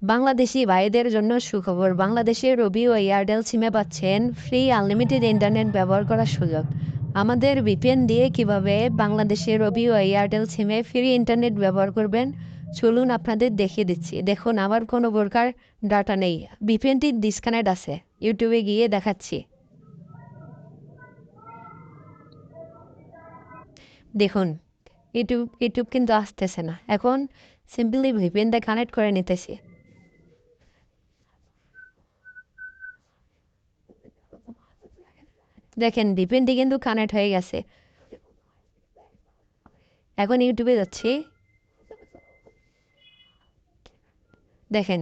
বাংলাদেশি ভাইদের জন্য সুখবর। বাংলাদেশের রবি ও এয়ারটেল সিমে পাচ্ছেন ফ্রি আনলিমিটেড ইন্টারনেট ব্যবহার করার সুযোগ। আমাদের ভিপিএন দিয়ে কিভাবে বাংলাদেশের রবি ও এয়ারটেল সিমে ফ্রি ইন্টারনেট ব্যবহার করবেন চলুন আপনাদের দেখিয়ে দিচ্ছি। দেখুন, আমার কোনো প্রকার ডাটা নেই, ভিপিএনটি ডিসকানেক্ট আছে। ইউটিউবে গিয়ে দেখাচ্ছি। দেখুন, ইউটিউব কিন্তু আসতেছে না। এখন সিম্পলি ভিপিএনটা কানেক্ট করে নিতেছি। দেখেন, ভিপিএনটি কিন্তু কানেক্ট হয়ে গেছে। এখন ইউটিউবে যাচ্ছি। দেখেন,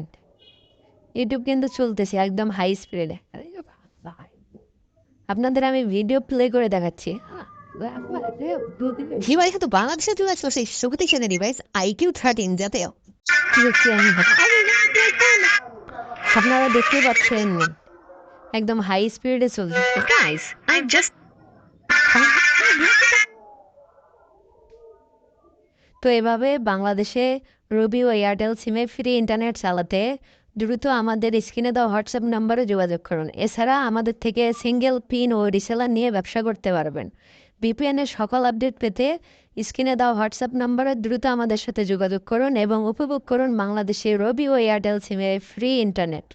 ইউটিউব কিন্তু চলতেছে একদম হাই স্পিডে। আপনাদের আমি ভিডিও প্লে করে দেখাচ্ছি। ডিভাইস তো বাংলাদেশে চলে আসলো সেই শক্তিশালী ডিভাইস IQ13 জাতীয়। কি হচ্ছে আমি আপনারা দেখতে পাচ্ছেন একদম হাই স্পিডে চলতেছে। গাইস আই জাস্ট তো এভাবে বাংলাদেশে রবি ও এয়ারটেল সিমে ফ্রি ইন্টারনেট চালাতে দ্রুত আমাদের স্ক্রিনে দেওয়া হোয়াটসঅ্যাপ নাম্বারে যোগাযোগ করুন। এছাড়া আমাদের থেকে সিঙ্গেল পিন ও রিসেলার নিয়ে ব্যবসা করতে পারবেন। বিপিএনের সকল আপডেট পেতে স্ক্রিনে দেওয়া হোয়াটসঅ্যাপ নাম্বারে দ্রুত আমাদের সাথে যোগাযোগ করুন এবং উপভোগ করুন বাংলাদেশে রবি ও এয়ারটেল সিমে ফ্রি ইন্টারনেট।